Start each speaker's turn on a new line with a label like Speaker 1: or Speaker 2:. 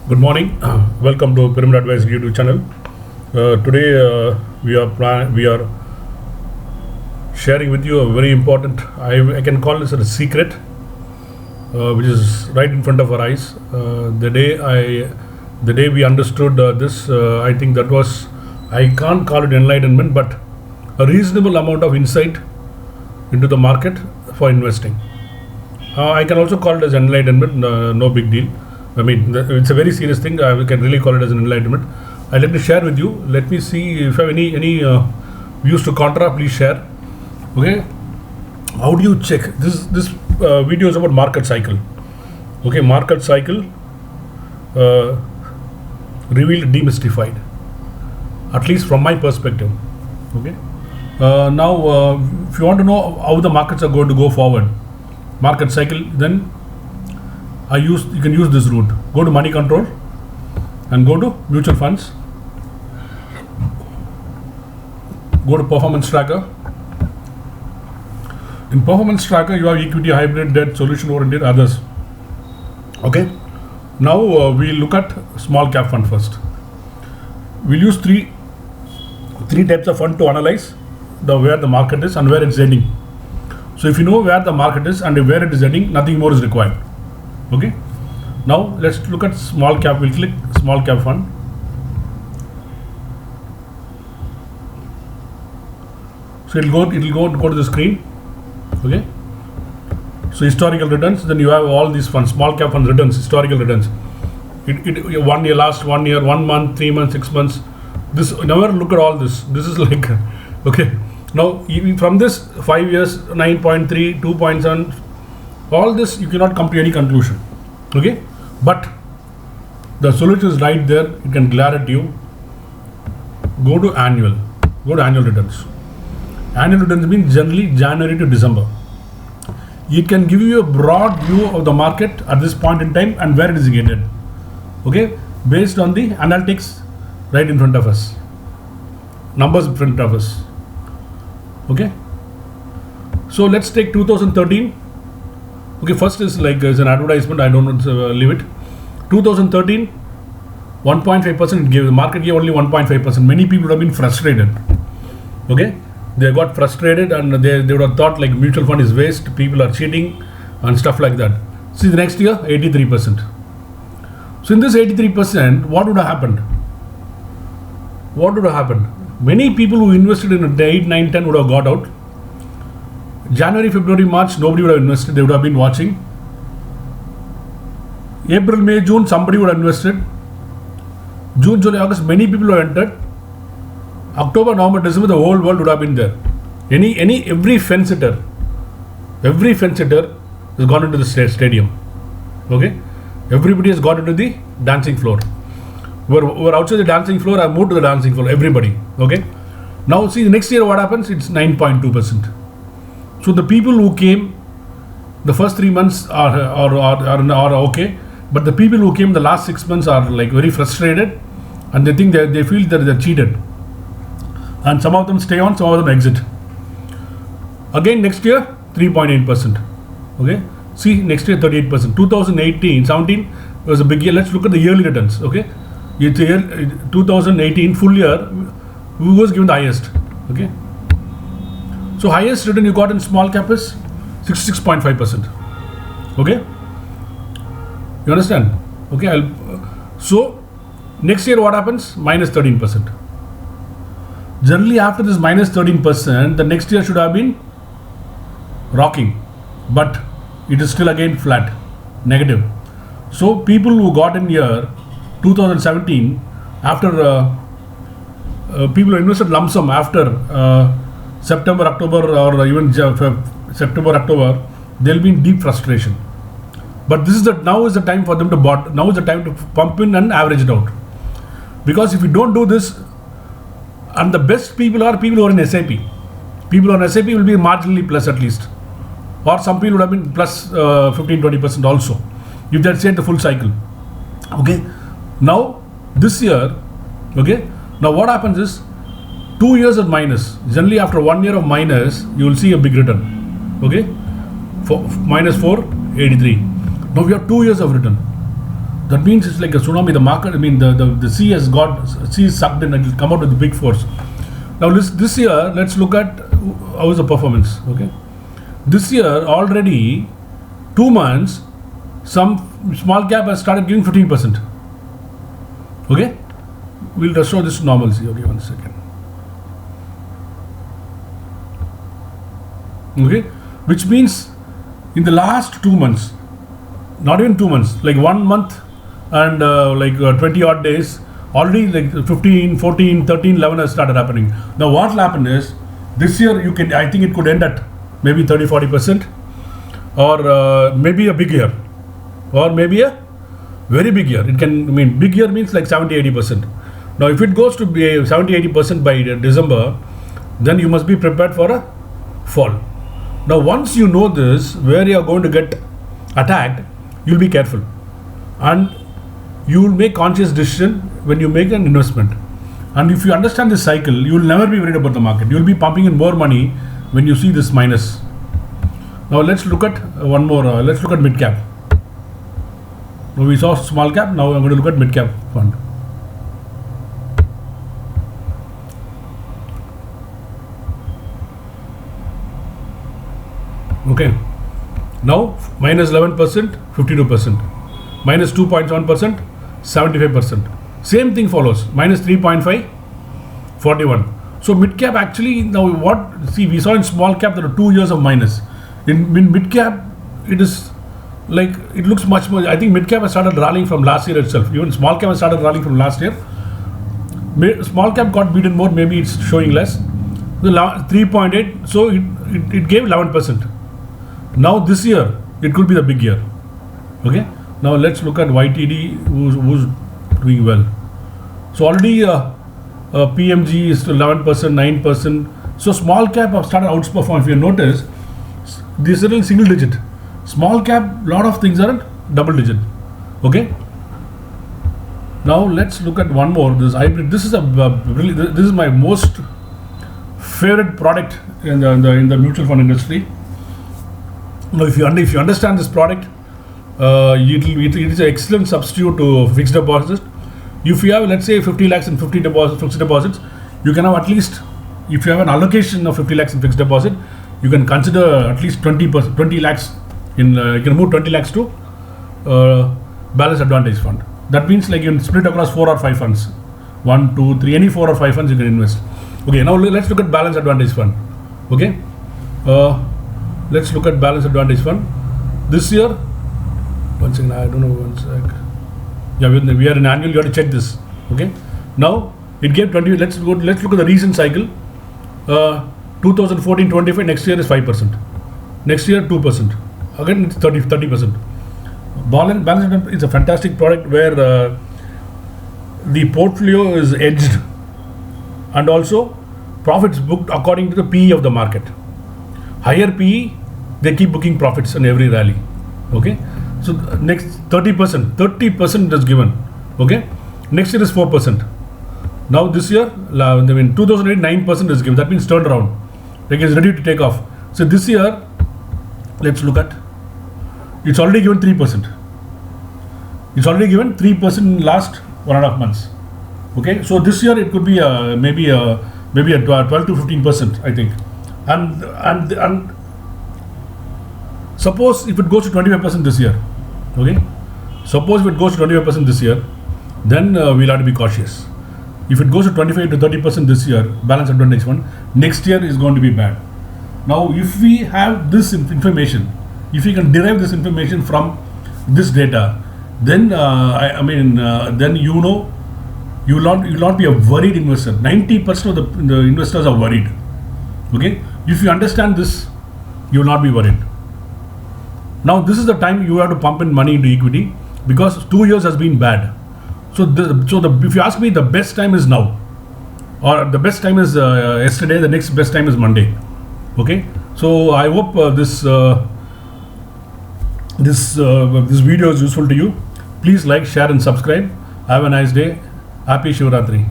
Speaker 1: Good morning. Welcome to Pyramid Advice YouTube channel. Today we are sharing with you a very important. I can call this a secret, which is right in front of our eyes. The day we understood this, I think that was, I can't call it enlightenment, but a reasonable amount of insight into the market for investing. I can also call it as enlightenment. No big deal. I mean, it's a very serious thing. I can really call it as an enlightenment. I'd like to share with you. Let me see if you have any views to contra. Please share. Okay. How do you check this video is about market cycle. Okay, market cycle revealed, demystified. At least from my perspective. Okay. Now, if you want to know how the markets are going to go forward, market cycle, then you can use this route. Go to money control and go to mutual funds. Go to performance tracker. In performance tracker, you have equity, hybrid, debt, solution oriented, others. Okay. Now we'll look at small cap fund first. We'll use three types of fund to analyze where the market is and where it's heading. So if you know where the market is and where it is heading, nothing more is required. Okay. Now let's look at small cap. We'll click small cap fund. So it'll go to the screen. Okay. So historical returns. Then you have all these funds, small cap fund returns, historical returns. It 1 year, last 1 year, 1 month, 3 months, 6 months. This never look at all this. This is like okay. Now even from this 5 years, 9.3, 2.7. All this you cannot come to any conclusion. Okay, but the solution is right there. It can glare at you. Go to annual returns. Annual returns means generally January to December. It can give you a broad view of the market at this point in time and where it is headed. Okay, based on the analytics right in front of us, numbers in front of us. Okay, so let's take 2013. Okay, first is like as an advertisement. I don't want to leave it. 2013, 1.5% gave the market gave only 1.5%. Many people would have been frustrated. Okay, they got frustrated and they would have thought like mutual fund is waste. People are cheating and stuff like that. See the next year, 83%. So in this 83%, what would have happened? What would have happened? Many people who invested in 8, 9, 10 would have got out. January, February, March, nobody would have invested. They would have been watching. April, May, June, somebody would have invested. June, July, August, many people would have entered. October, November, December, the whole world would have been there. Every fence hitter has gone into the stadium. Okay, everybody has got into the dancing floor. We're outside the dancing floor. I moved to the dancing floor. Everybody. Okay. Now see the next year what happens? It's 9.2%. So the people who came the first 3 months are okay, but the people who came the last 6 months are like very frustrated, and they think they feel that they're cheated, and some of them stay on, some of them exit. Again next year 3.8%. Okay, see next year 38%. 2018, 17 was a big year. Let's look at the yearly returns. Okay, it's year 2018 full year. Who was given the highest? Okay. So highest return you got in small cap is 66.5%. Okay, you understand? Okay, so next year what happens? Minus 13%. Generally after this minus 13%, the next year should have been rocking, but it is still again flat, negative. So people who got in year 2017 after people who invested lump sum after September, October, or even September, October, they'll be in deep frustration. But now is the time for them to bought. Now is the time to pump in and average it out. Because if you don't do this, and the best people are people who are in SIP. People on SIP will be marginally plus at least, or some people would have been plus 15-20% also, if they say the full cycle. Okay. Now this year, okay. Now what happens is 2 years of minus. Generally after 1 year of minus, you will see a big return. Okay, minus 483. Now we have 2 years of return. That means it's like a tsunami. The market, I mean, the sea is sucked in and it will come out with the big force. Now this year, let's look at how is the performance. Okay, this year already 2 months, some small cap has started giving 15%. Okay, we'll just show this normalcy. Okay, 1 second. Okay, which means in the last 2 months, not even 2 months, like 1 month and 20 odd days, already like 15, 14, 13, 11 has started happening. Now what will happen is, this year I think it could end at maybe 30-40%, or maybe a big year, or maybe a very big year. It can, I mean, big year means like 70-80%. Now if it goes to be 70-80% by December, then you must be prepared for a fall. Now once you know this, where you are going to get attacked, you'll be careful, and you will make conscious decision when you make an investment. And if you understand this cycle, you will never be worried about the market. You will be pumping in more money when you see this minus. Now let's look at one more. Let's look at mid cap. Now we saw small cap. Now I'm going to look at mid cap fund. Okay. Now minus 11%, 52%, minus 2.7%, 75%. Same thing follows. Minus 3.5, 41. So mid cap actually, now what, see, we saw in small cap there are 2 years of minus. In mid cap, it is like, it looks much more. I think mid cap has started rallying from last year itself. Even small cap has started rallying from last year. Small cap got beaten more, maybe it's showing less. The 3.8, so it gave 11%. Now this year, it could be the big year. Okay. Now let's look at YTD, who's doing well. So already PMG is 11%, 9%. So small cap have started outperforming. If you notice, these are in single digit. Small cap, lot of things are in double digit. Okay. Now let's look at one more. This hybrid. This is this is my most favorite product in the mutual fund industry. Now, if you understand this product, it is an excellent substitute to fixed deposits. If you have, let's say, 50 lakhs in fixed deposits, you can have at least, if you have an allocation of 50 lakhs in fixed deposit, you can consider at least 20 lakhs in, you can move 20 lakhs to balance advantage fund. That means like you can split across 4 or 5 funds. 1, 2, 3, any 4 or 5 funds you can invest. Okay, now let's look at balance advantage fund. Okay. Let's look at balance advantage fund. This year, one second, I don't know, one sec. Yeah, we are in annual, you have to check this. Okay. Now, it gave 20, let's look at the recent cycle. 2014-25, next year is 5%. Next year, 2%. Again, it's 30%. Balance advantage is a fantastic product where the portfolio is edged, and also profits booked according to the PE of the market. Higher PE, they keep booking profits in every rally. Okay. So next 30% is given. Okay. Next year is 4%. Now this year, 2008, 9% is given. That means turned around. Like it's ready to take off. So this year, let's look at, it's already given 3%. It's already given 3% in last 1.5 months. Okay. So this year it could be maybe a 12 to 15%, I think. And suppose if it goes to 25% this year, okay? Suppose if it goes to 25% this year, then we'll have to be cautious. If it goes to 25 to 30% this year, balance advantage fund, next year is going to be bad. Now, if we have this information, if we can derive this information from this data, then then you will not be a worried investor. 90% of the investors are worried. Okay, if you understand this, you will not be worried. Now this is the time you have to pump in money into equity, because 2 years has been bad. So if you ask me, the best time is now, or the best time is yesterday. The next best time is Monday. Okay, so I hope this video is useful to you. Please like, share, and subscribe. Have a nice day. Happy Shivratri.